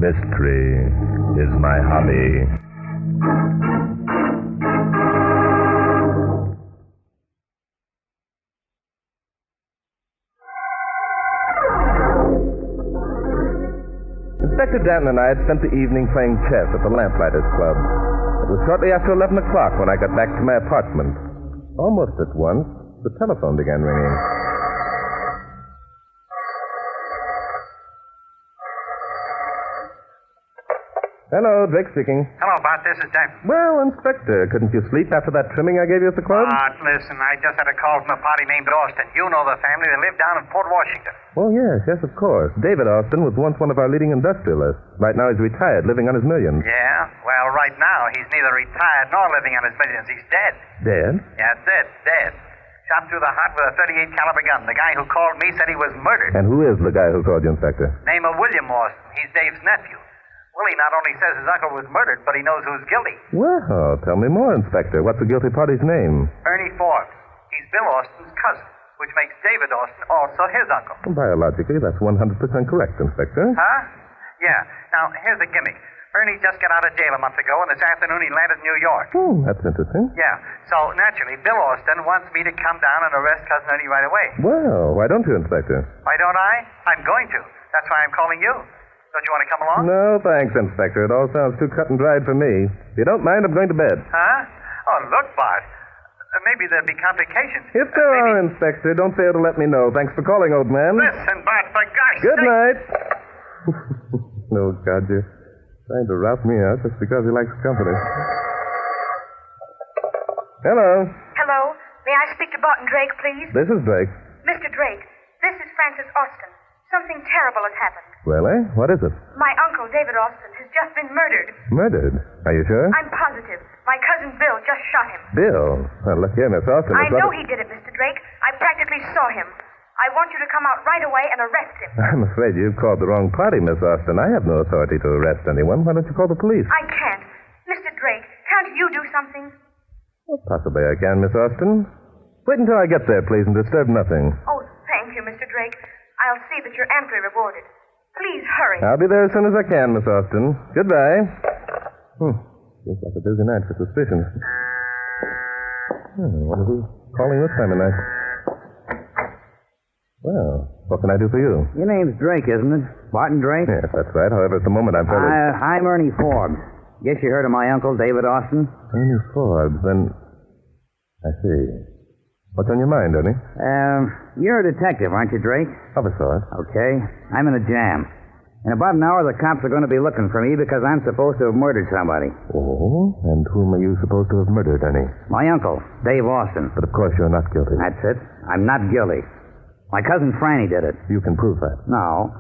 Mystery is my hobby. Inspector Danton and I had spent the evening playing chess at the Lamplighters Club. It was shortly after 11 o'clock when I got back to my apartment. Almost at once, the telephone began ringing. Hello, Drake speaking. Hello, Bart. This is Danton. Well, Inspector, couldn't you sleep after that trimming I gave you at the club? Bart, listen, I just had a call from a party named Austin. You know the family. They live down in Port Washington. Oh, yes, of course. David Austin was once one of our leading industrialists. Right now he's retired, living on his millions. Yeah? Well, right now he's neither retired nor living on his millions. He's dead. Dead? Yeah, dead. Shot through the heart with a .38 caliber gun. The guy who called me said he was murdered. And who is the guy who called you, Inspector? Name of William Austin. He's Dave's nephew. Willie not only says his uncle was murdered, but he knows who's guilty. Well, tell me more, Inspector. What's the guilty party's name? Ernie Forbes. He's Bill Austin's cousin, which makes David Austin also his uncle. Biologically, that's 100% correct, Inspector. Huh? Yeah. Now, here's the gimmick. Ernie just got out of jail a month ago, and this afternoon he landed in New York. Oh, that's interesting. Yeah. So, naturally, Bill Austin wants me to come down and arrest Cousin Ernie right away. Well, why don't you, Inspector? Why don't I? I'm going to. That's why I'm calling you. Don't you want to come along? No, thanks, Inspector. It all sounds too cut and dried for me. If you don't mind, I'm going to bed. Huh? Oh, look, Bart. Maybe there'll be complications. If there are, Inspector, don't fail to let me know. Thanks for calling, old man. Listen, Bart, for gosh Good sake. night. No, God, you're trying to rout me out just because he likes company. Hello. Hello. May I speak to Barton Drake, please? This is Drake. Mr. Drake, this is Francis Austin. Something terrible has happened. Really? What is it? My uncle, David Austin, has just been murdered. Murdered? Are you sure? I'm positive. My cousin Bill just shot him. Bill? Well, look here, Miss Austin. I know he did it, Mr. Drake. I practically saw him. I want you to come out right away and arrest him. I'm afraid you've called the wrong party, Miss Austin. I have no authority to arrest anyone. Why don't you call the police? I can't. Mr. Drake, can't you do something? Well, possibly I can, Miss Austin. Wait until I get there, please, and disturb nothing. Oh, thank you, Mr. Drake. I'll see that you're amply rewarded. Please hurry. I'll be there as soon as I can, Miss Austin. Goodbye. Seems like a busy night for suspicion. What is he calling this time of night? Well, what can I do for you? Your name's Drake, isn't it? Barton Drake? Yes, that's right. However, at the moment I'm fairly... I'm Ernie Forbes. Guess you heard of my uncle, David Austin? Ernie Forbes, then... I see. What's on your mind, Ernie? You're a detective, aren't you, Drake? Of a sort. Okay. I'm in a jam. In about an hour, the cops are going to be looking for me because I'm supposed to have murdered somebody. Oh? And whom are you supposed to have murdered, Ernie? My uncle, Dave Austin. But of course you're not guilty. That's it. I'm not guilty. My cousin Franny did it. You can prove that. No.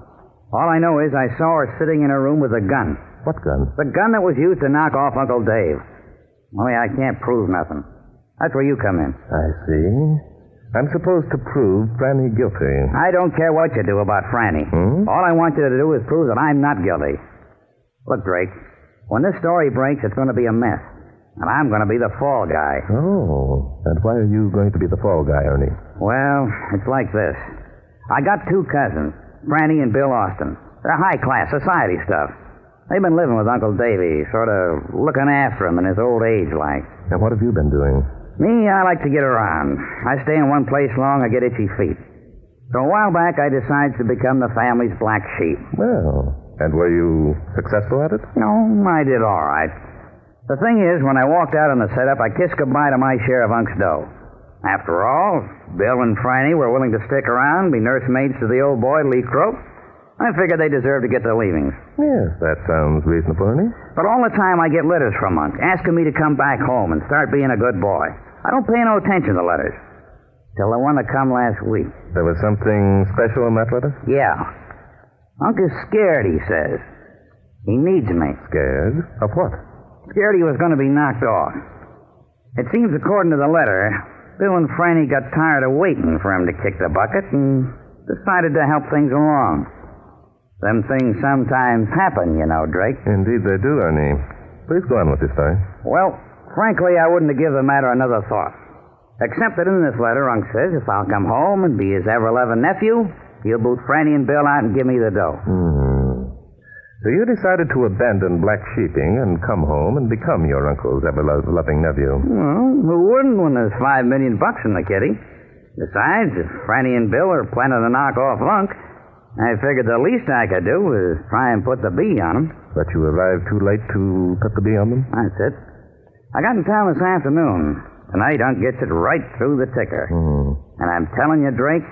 All I know is I saw her sitting in her room with a gun. What gun? The gun that was used to knock off Uncle Dave. Only I can't prove nothing. That's where you come in. I see. I'm supposed to prove Franny guilty. I don't care what you do about Franny. All I want you to do is prove that I'm not guilty. Look, Drake, when this story breaks, it's going to be a mess. And I'm going to be the fall guy. Oh, and why are you going to be the fall guy, Ernie? Well, it's like this. I got two cousins, Franny and Bill Austin. They're high-class society stuff. They've been living with Uncle Davy, sort of looking after him in his old age, like. And what have you been doing? Me, I like to get around. I stay in one place long, I get itchy feet. So a while back, I decided to become the family's black sheep. Well, and were you successful at it? No, I did all right. The thing is, when I walked out on the setup, I kissed goodbye to my share of Unc's dough. After all, Bill and Franny were willing to stick around, be nursemaids to the old boy, Lee Croak. I figured they deserved to get their leavings. Yes, that sounds reasonable, Ernie. But all the time I get letters from Unc, asking me to come back home and start being a good boy. I don't pay no attention to letters. Till the one that come last week. There was something special in that letter? Yeah. Unc is scared, he says. He needs me. Scared? Of what? Scared he was going to be knocked off. It seems, according to the letter, Bill and Franny got tired of waiting for him to kick the bucket and decided to help things along. Them things sometimes happen, you know, Drake. Indeed they do, Ernie. Please go on with your story. Well, frankly, I wouldn't have given the matter another thought. Except that in this letter, Unc says if I'll come home and be his ever-loving nephew, he'll boot Franny and Bill out and give me the dough. So you decided to abandon black sheeping and come home and become your uncle's ever-loving nephew. Well, who wouldn't when there's $5 million in the kitty? Besides, if Franny and Bill are planning to knock off Lunk, I figured the least I could do was try and put the bee on them. But you arrived too late to put the bee on them? That's it. I got in town this afternoon. Tonight, Unc gets it right through the ticker. And I'm telling you, Drake,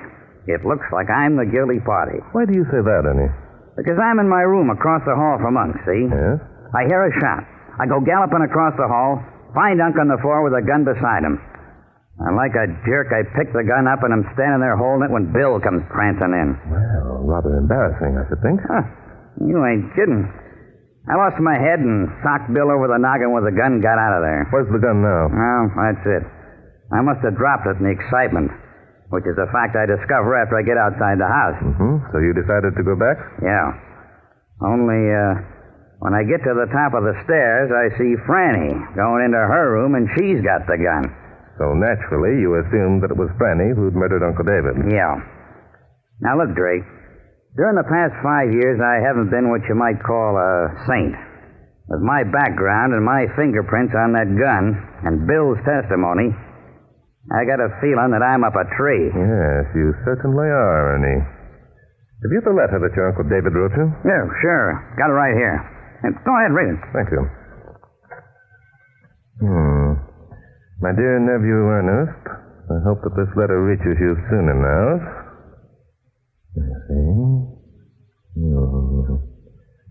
it looks like I'm the guilty party. Why do you say that, Ernie? Because I'm in my room across the hall from Unc, see? Yes? I hear a shot. I go galloping across the hall, find Unc on the floor with a gun beside him. And like a jerk, I pick the gun up and I'm standing there holding it when Bill comes prancing in. Well, rather embarrassing, I should think. Huh. You ain't kidding. I lost my head and socked Bill over the noggin with the gun, got out of there. Where's the gun now? Well, that's it. I must have dropped it in the excitement, which is a fact I discover after I get outside the house. So you decided to go back? Yeah. Only, when I get to the top of the stairs, I see Franny going into her room, and she's got the gun. So naturally, you assumed that it was Franny who'd murdered Uncle David. Yeah. Now, look, Drake. During the past 5 years, I haven't been what you might call a saint. With my background and my fingerprints on that gun and Bill's testimony, I got a feeling that I'm up a tree. Yes, you certainly are, Ernie. Have you the letter that your Uncle David wrote you? Yeah, sure. Got it right here. Go ahead, read it. Thank you. My dear nephew Ernest, I hope that this letter reaches you soon enough. Let's see.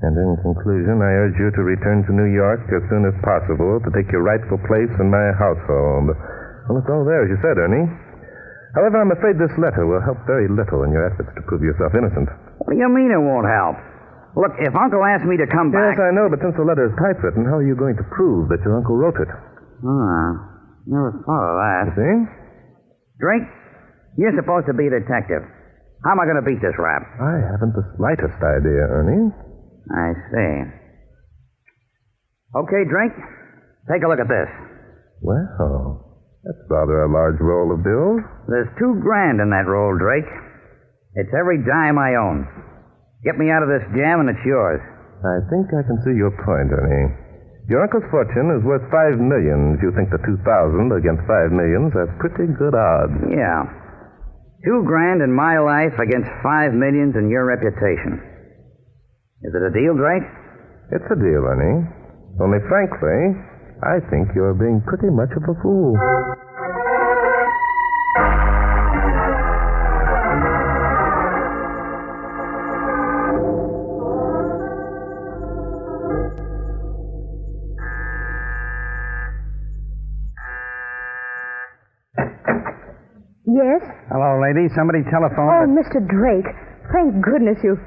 And in conclusion, I urge you to return to New York as soon as possible to take your rightful place in my household. Well, it's all there, as you said, Ernie. However, I'm afraid this letter will help very little in your efforts to prove yourself innocent. What do you mean it won't help? Look, if Uncle asked me to come back... Yes, I know, but since the letter is typewritten, how are you going to prove that your uncle wrote it? Never thought of that. You see? Drake, you're supposed to be a detective. How am I going to beat this rap? I haven't the slightest idea, Ernie. I see. Okay, Drake, take a look at this. Well, that's rather a large roll of bills. There's $2,000 in that roll, Drake. It's every dime I own. Get me out of this jam and it's yours. I think I can see your point, Ernie. Your uncle's fortune is worth $5 million. You think the 2,000 against $5 million are pretty good odds. Yeah. $2,000 in my life against $5 million in your reputation. Is it a deal, Drake? It's a deal, Ernie. Only frankly, I think you're being pretty much of a fool. Yes? Hello, lady. Somebody Oh, telephoned. Mr. Drake. Thank goodness you...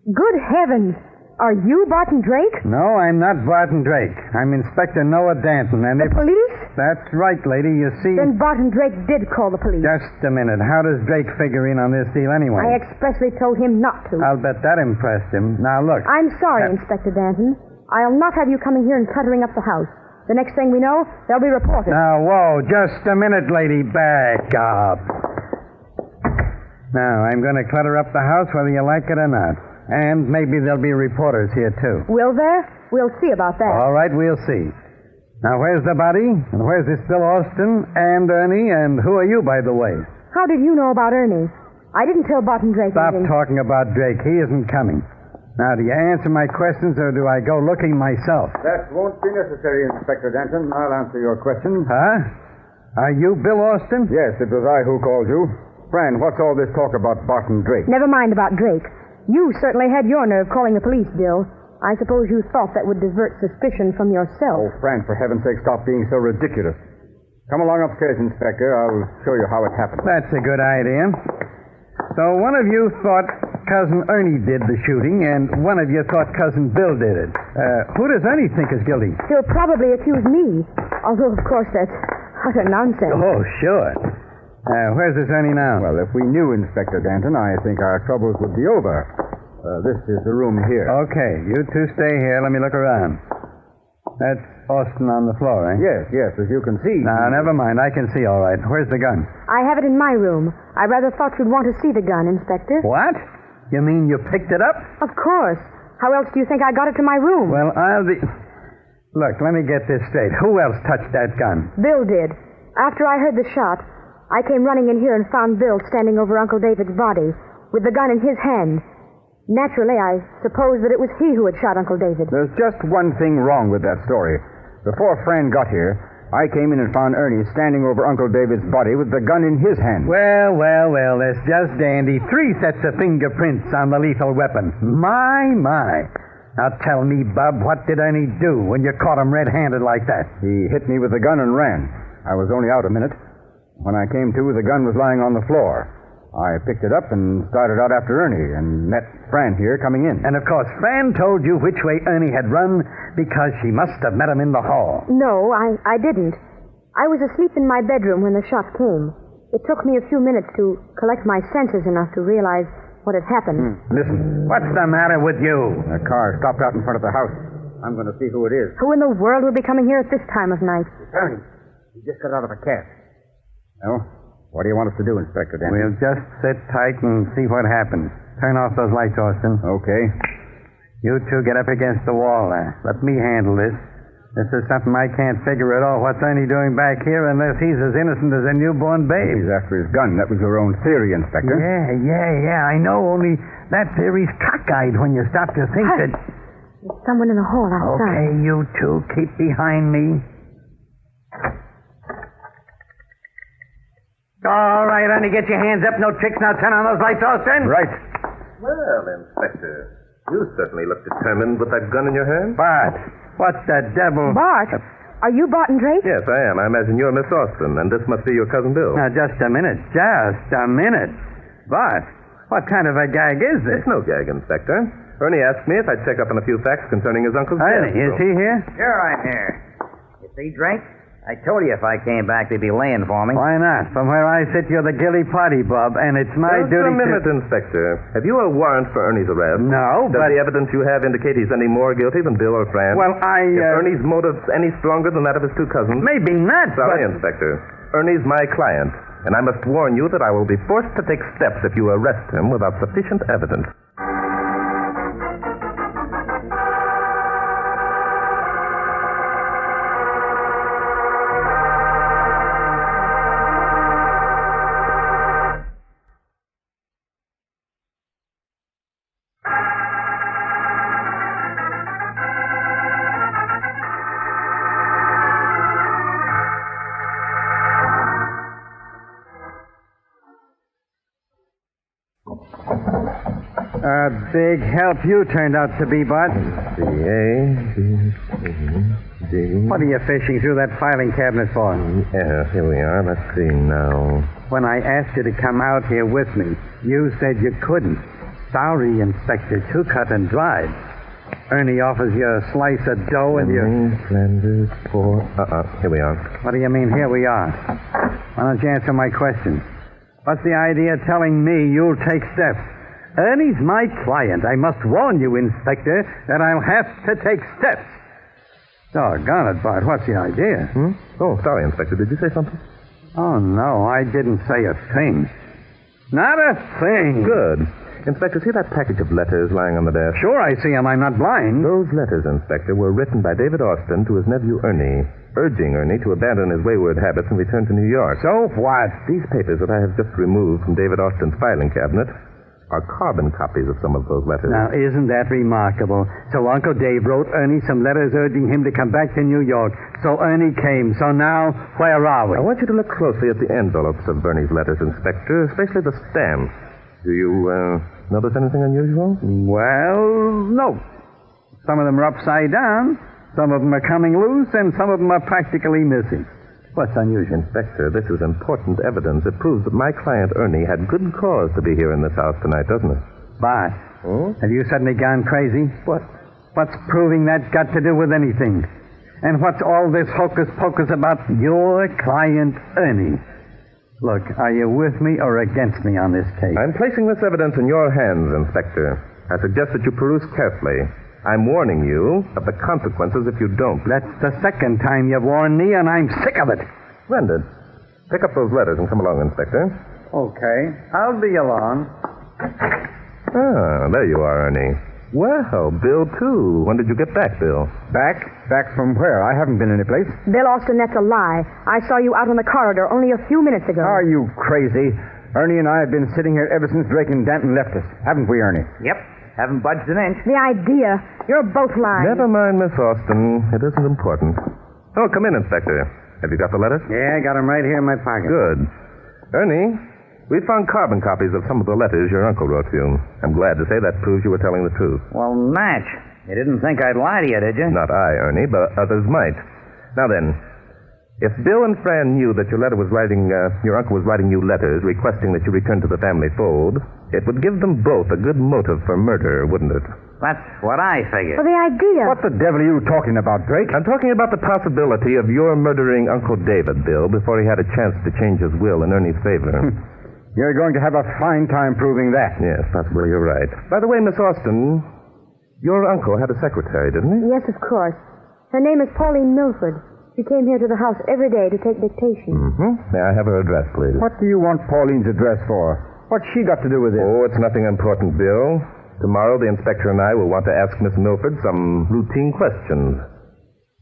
Good heavens. Are you Barton Drake? No, I'm not Barton Drake. I'm Inspector Noah Danton, and The police? That's right, lady. You see... Then Barton Drake did call the police. Just a minute. How does Drake figure in on this deal anyway? I expressly told him not to. I'll bet that impressed him. Now, look. I'm sorry, Inspector Danton. I'll not have you coming here and cluttering up the house. The next thing we know, they'll be reported. Now, whoa. Just a minute, lady. Back up. Now, I'm going to clutter up the house whether you like it or not. And maybe there'll be reporters here, too. Will there? We'll see about that. All right, we'll see. Now, where's the body? And where's this Bill Austin? And Ernie? And who are you, by the way? How did you know about Ernie? I didn't tell Barton Drake Stop anything. talking about Drake. He isn't coming. Now, do you answer my questions, or do I go looking myself? That won't be necessary, Inspector Danton. I'll answer your questions. Huh? Are you Bill Austin? Yes, it was I who called you. Fran, what's all this talk about Barton Drake? Never mind about Drake. You certainly had your nerve calling the police, Bill. I suppose you thought that would divert suspicion from yourself. Oh, Fran, for heaven's sake, stop being so ridiculous. Come along upstairs, Inspector. I'll show you how it happened. That's a good idea. So one of you thought Cousin Ernie did the shooting, and one of you thought Cousin Bill did it. Who does Ernie think is guilty? He'll probably accuse me. Although, of course, that's utter nonsense. Oh, sure. Where's this Ernie now? Well, if we knew Inspector Danton, I think our troubles would be over. This is the room here. Okay, you two stay here. Let me look around. That's Austin on the floor, eh? Yes, as you can see. Now, never mind. I can see all right. Where's the gun? I have it in my room. I rather thought you'd want to see the gun, Inspector. What? You mean you picked it up? Of course. How else do you think I got it to my room? Well, Look, let me get this straight. Who else touched that gun? Bill did. After I heard the shot, I came running in here and found Bill standing over Uncle David's body with the gun in his hand. Naturally, I suppose that it was he who had shot Uncle David. There's just one thing wrong with that story. Before Fran got here, I came in and found Ernie standing over Uncle David's body with the gun in his hand. Well, that's just dandy. 3 sets of fingerprints on the lethal weapon. My. Now tell me, Bub, what did Ernie do when you caught him red-handed like that? He hit me with the gun and ran. I was only out a minute. When I came to, the gun was lying on the floor. I picked it up and started out after Ernie and met Fran here coming in. And, of course, Fran told you which way Ernie had run because she must have met him in the hall. No, I didn't. I was asleep in my bedroom when the shot came. It took me a few minutes to collect my senses enough to realize what had happened. Listen. What's the matter with you? A car stopped out in front of the house. I'm going to see who it is. Who in the world would be coming here at this time of night? Ernie. He just got out of a cab. Well, what do you want us to do, Inspector Danby? We'll just sit tight and see what happens. Turn off those lights, Austin. Okay. You two get up against the wall there. Let me handle this. This is something I can't figure at all. What's Ernie doing back here unless he's as innocent as a newborn babe? He's after his gun. That was your own theory, Inspector. Yeah, I know, only that theory's cockeyed when you stop to think that... There's someone in the hall outside. Okay, you two, keep behind me. All right, Ernie, get your hands up. No tricks. Now turn on those lights, Austin. Right. Well, Inspector, you certainly look determined with that gun in your hand. Bart, what the devil? Bart, are you Barton Drake? Yes, I am. I imagine you're Miss Austin, and this must be your cousin Bill. Now, just a minute. Bart, what kind of a gag is this? It's no gag, Inspector. Ernie asked me if I'd check up on a few facts concerning his uncle's Ernie, death. is he here? Sure, I'm here. You see, Drake? I told you if I came back, they'd be laying for me. Why not? From where I sit, you're the guilty party, Bub, and it's my Just duty a minute, Inspector. Have you a warrant for Ernie's arrest? No, Does but... the evidence you have indicate he's any more guilty than Bill or Fran? Well, If Ernie's motive's any stronger than that of his two cousins... Maybe not, Sorry, but... Inspector. Ernie's my client, and I must warn you that I will be forced to take steps if you arrest him without sufficient evidence. A big help you turned out to be, Bart. What are you fishing through that filing cabinet for? Yeah, here we are. Let's see now. When I asked you to come out here with me, you said you couldn't. Sorry, Inspector, too cut and dried. Ernie offers you a slice of dough and you... Flanders, here we are. What do you mean, here we are? Why don't you answer my question? What's the idea of telling me you'll take steps? Ernie's my client. I must warn you, Inspector, that I'll have to take steps. Doggone it, Bart. What's the idea? Oh, sorry, Inspector. Did you say something? Oh, no, I didn't say a thing. Not a thing. Good. Inspector, see that package of letters lying on the desk? Sure, I see them. I'm not blind. Those letters, Inspector, were written by David Austin to his nephew Ernie, urging Ernie to abandon his wayward habits and return to New York. So what? These papers that I have just removed from David Austin's filing cabinet are carbon copies of some of those letters. Now, isn't that remarkable? So Uncle Dave wrote Ernie some letters urging him to come back to New York. So Ernie came. So now, where are we? I want you to look closely at the envelopes of Ernie's letters, Inspector, especially the stamps. Do you notice anything unusual? Well, no. Some of them are upside down, some of them are coming loose, and some of them are practically missing. What's unusual? Inspector, this is important evidence. It proves that my client Ernie had good cause to be here in this house tonight, doesn't it? Bart, have you suddenly gone crazy? What? What's proving that got to do with anything? And what's all this hocus-pocus about your client Ernie? Look, are you with me or against me on this case? I'm placing this evidence in your hands, Inspector. I suggest that you peruse carefully. I'm warning you of the consequences if you don't. That's the second time you've warned me, and I'm sick of it. Splendid. Pick up those letters and come along, Inspector. Okay, I'll be along. Ah, there you are, Ernie. Well, Bill, too. When did you get back, Bill? Back? Back from where? I haven't been any place. Bill Austin, that's a lie. I saw you out on the corridor only a few minutes ago. Are you crazy? Ernie and I have been sitting here ever since Drake and Danton left us. Haven't we, Ernie? Yep. Haven't budged an inch. The idea. You're both lying. Never mind, Miss Austin. It isn't important. Oh, come in, Inspector. Have you got the letters? Yeah, I got them right here in my pocket. Good. Ernie, we found carbon copies of some of the letters your uncle wrote to you. I'm glad to say that proves you were telling the truth. Well, Natch, you didn't think I'd lie to you, did you? Not I, Ernie, but others might. Now then, if Bill and Fran knew that your uncle was writing you letters requesting that you return to the family fold, it would give them both a good motive for murder, wouldn't it? That's what I figured. Well, the idea. What the devil are you talking about, Drake? I'm talking about the possibility of your murdering Uncle David, Bill, before he had a chance to change his will in Ernie's favor. You're going to have a fine time proving that. Yes, possibly you're right. By the way, Miss Austin, your uncle had a secretary, didn't he? Yes, of course. Her name is Pauline Milford. She came here to the house every day to take dictation. Mm-hmm. May I have her address, please? What do you want Pauline's address for? What's she got to do with it? Oh, it's nothing important, Bill. Tomorrow, the inspector and I will want to ask Miss Milford some routine questions.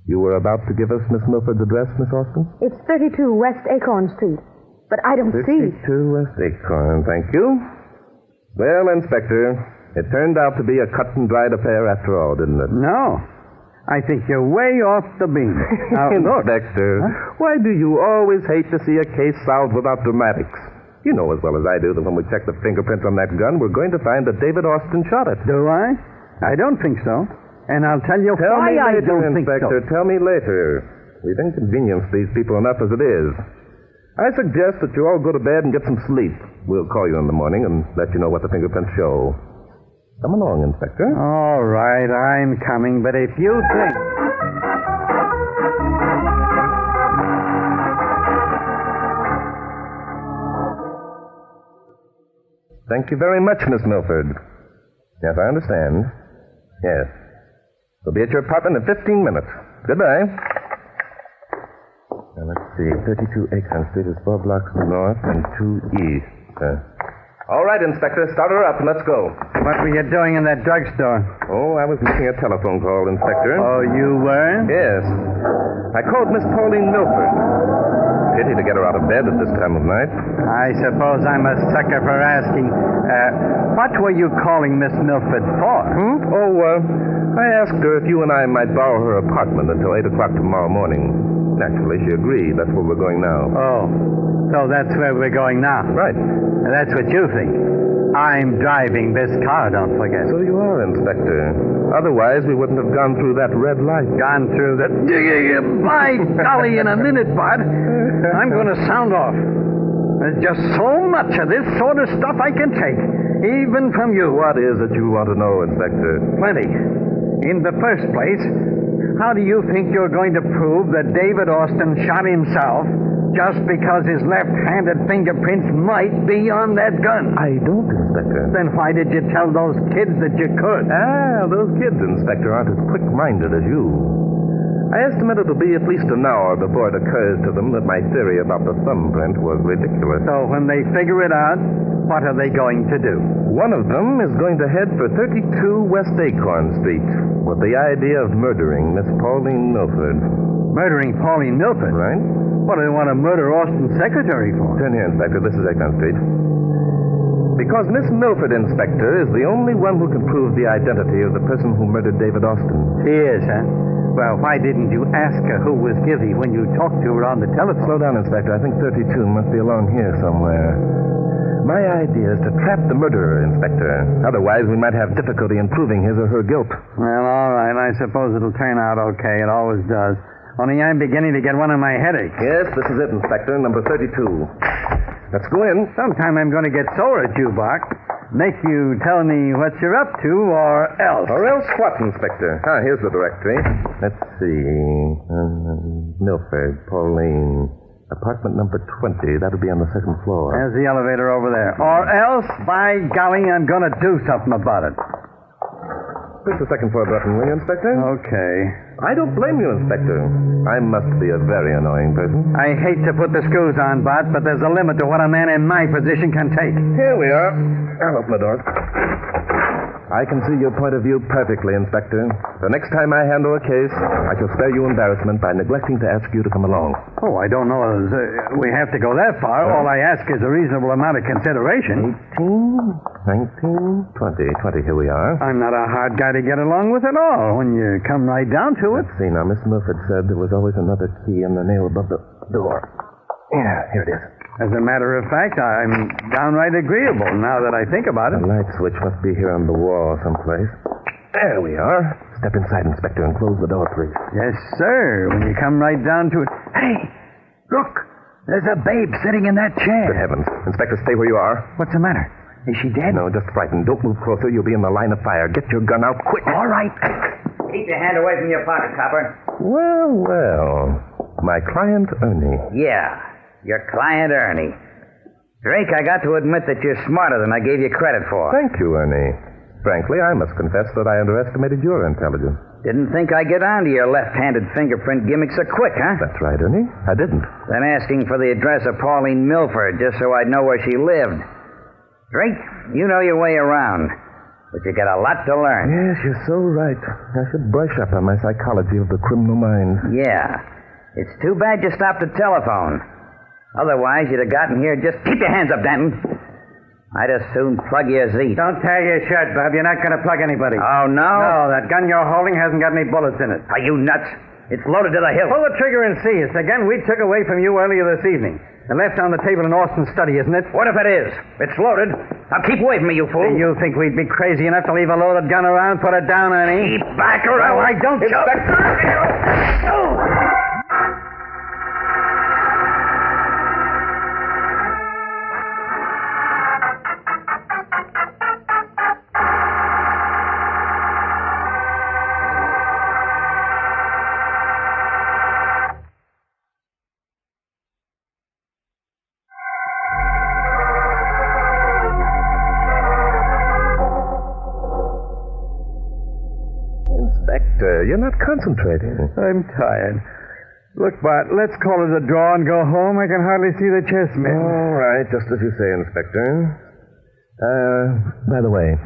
You were about to give us Miss Milford's address, Miss Austin? It's 32 West Acorn Street. But I don't see. 52 West Acorn, thank you. Well, Inspector, it turned out to be a cut and dried affair after all, didn't it? No. I think you're way off the beam. Now, look. Inspector, why do you always hate to see a case solved without dramatics? You know as well as I do that when we check the fingerprints on that gun, we're going to find that David Austin shot it. Do I? I don't think so. And I'll tell you Tell why me I later, don't think Inspector. so. Tell me later. We've inconvenienced these people enough as it is. I suggest that you all go to bed and get some sleep. We'll call you in the morning and let you know what the fingerprints show. Come along, Inspector. All right, I'm coming, but if you think... Thank you very much, Miss Milford. Yes, I understand. Yes. We'll be at your apartment in 15 minutes. Goodbye. Now, let's see. 32 Acorn Street is 4 blocks north and 2 east. All right, Inspector. Start her up and let's go. What were you doing in that drugstore? Oh, I was making a telephone call, Inspector. Oh, you were? Yes. I called Miss Pauline Milford. Pity to get her out of bed at this time of night. I suppose I'm a sucker for asking. What were you calling Miss Milford for? I asked her if you and I might borrow her apartment until 8 o'clock tomorrow morning. Naturally, she agreed. That's where we're going now. Oh, so that's where we're going now. Right. That's what you think. I'm driving this car, don't forget. So you are, Inspector. Otherwise, we wouldn't have gone through that red light. Gone through the... By golly, in a minute, Bud. I'm going to sound off. There's just so much of this sort of stuff I can take, even from you. What is it you want to know, Inspector? Plenty. In the first place, how do you think you're going to prove that David Austin shot himself just because his left-handed fingerprints might be on that gun? I don't, Inspector. Then why did you tell those kids that you could? Those kids, Inspector, aren't as quick-minded as you. I estimate it'll be at least an hour before it occurs to them that my theory about the thumbprint was ridiculous. So when they figure it out, what are they going to do? One of them is going to head for 32 West Acorn Street with the idea of murdering Miss Pauline Milford. Murdering Pauline Milford? Right? What do they want to murder Austin's secretary for? Turn here, Inspector. This is Acorn Street. Because Miss Milford, Inspector, is the only one who can prove the identity of the person who murdered David Austin. She is, huh? Well, why didn't you ask her who was guilty when you talked to her on the telephone? Slow down, Inspector. I think 32 must be along here somewhere. My idea is to trap the murderer, Inspector. Otherwise, we might have difficulty in proving his or her guilt. Well, all right. I suppose it'll turn out okay. It always does. Only I'm beginning to get one of my headaches. Yes, this is it, Inspector. Number 32. Let's go in. Sometime I'm going to get sore at you, Bach. Make you tell me what you're up to, or else. Or else what, Inspector? Here's the directory. Let's see. Milford, Pauline, apartment number 20. That'll be on the second floor. There's the elevator over there. Or else, by golly, I'm going to do something about it. Push the second floor button, will you, Inspector? Okay. I don't blame you, Inspector. I must be a very annoying person. I hate to put the screws on, Bart, but there's a limit to what a man in my position can take. Here we are. I'll open the door. I can see your point of view perfectly, Inspector. The next time I handle a case, I shall spare you embarrassment by neglecting to ask you to come along. Oh, I don't know as we have to go that far. All I ask is a reasonable amount of consideration. 18, 19, 20. Here we are. I'm not a hard guy to get along with at all when you come right down to it. Let's see now. Miss Milford said there was always another key in the nail above the door. Yeah, here it is. As a matter of fact, I'm downright agreeable now that I think about it. The light switch must be here on the wall someplace. There we are. Step inside, Inspector, and close the door, please. Yes, sir. When you come right down to it. Hey, look. There's a babe sitting in that chair. Good heavens. Inspector, stay where you are. What's the matter? Is she dead? No, just frightened. Don't move closer. You'll be in the line of fire. Get your gun out quick. All right. Keep your hand away from your pocket, copper. Well. My client, Ernie. Yeah. Your client, Ernie. Drake, I got to admit that you're smarter than I gave you credit for. Thank you, Ernie. Frankly, I must confess that I underestimated your intelligence. Didn't think I'd get onto your left-handed fingerprint gimmick so quick, huh? That's right, Ernie. I didn't. Then asking for the address of Pauline Milford just so I'd know where she lived. Drake, you know your way around, but you got a lot to learn. Yes, you're so right. I should brush up on my psychology of the criminal mind. Yeah. It's too bad you stopped the telephone. Otherwise, you'd have gotten here. Just keep your hands up, Danton. I'd as soon plug your Z. Don't tie your shirt, Bob. You're not going to plug anybody. Oh, no? No, that gun you're holding hasn't got any bullets in it. Are you nuts? It's loaded to the hilt. Pull the trigger and see. It's the gun we took away from you earlier this evening. And left on the table in Austin's study, isn't it? What if it is? It's loaded. Now keep away from me, you fool. You think we'd be crazy enough to leave a loaded gun around? Put it down, Ernie. Keep back around. Well, I don't... Inspector, you're not concentrating. I'm tired. Look, Bart, let's call it a draw and go home. I can hardly see the chessmen. All right, just as you say, Inspector. By the way,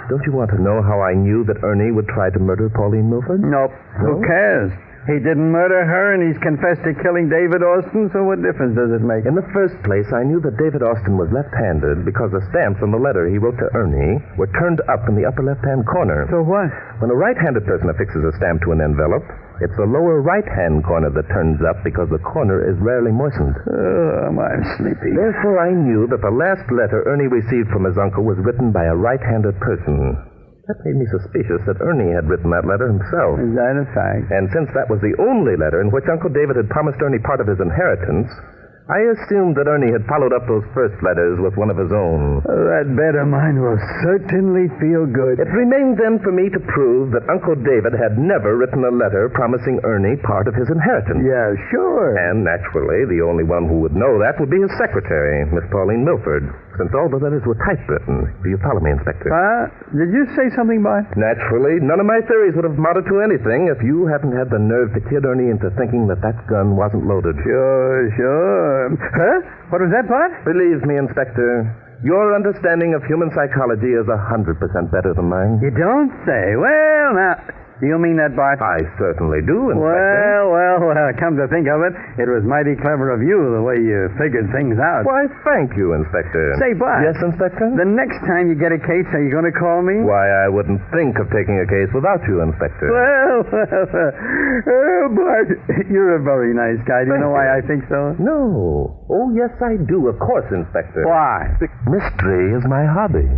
don't you want to know how I knew that Ernie would try to murder Pauline Milford? Nope. No? Who cares? He didn't murder her, and he's confessed to killing David Austin, so what difference does it make? In the first place, I knew that David Austin was left-handed because the stamps on the letter he wrote to Ernie were turned up in the upper left-hand corner. So what? When a right-handed person affixes a stamp to an envelope, it's the lower right-hand corner that turns up because the corner is rarely moistened. Oh, I'm sleepy. Therefore, I knew that the last letter Ernie received from his uncle was written by a right-handed person. That made me suspicious that Ernie had written that letter himself. Is that a fact? And since that was the only letter in which Uncle David had promised Ernie part of his inheritance, I assumed that Ernie had followed up those first letters with one of his own. That bed of mine will certainly feel good. It remained then for me to prove that Uncle David had never written a letter promising Ernie part of his inheritance. Yeah, sure. And naturally, the only one who would know that would be his secretary, Miss Pauline Milford, since all the letters were typewritten. Do you follow me, Inspector? Did you say something, Bart? Naturally. None of my theories would have amounted to anything if you hadn't had the nerve to kid Ernie into thinking that that gun wasn't loaded. Sure. Huh? What was that, Bart? Believe me, Inspector, your understanding of human psychology is 100% better than mine. You don't say. Well, now, do you mean that, Bart? I certainly do, Inspector. Well, come to think of it, it was mighty clever of you the way you figured things out. Why, thank you, Inspector. Say, Bart. Yes, Inspector? The next time you get a case, are you going to call me? Why, I wouldn't think of taking a case without you, Inspector. Well, Bart, you're a very nice guy. Do you know why I think so? No. Oh, yes, I do. Of course, Inspector. Why? Mystery is my hobby.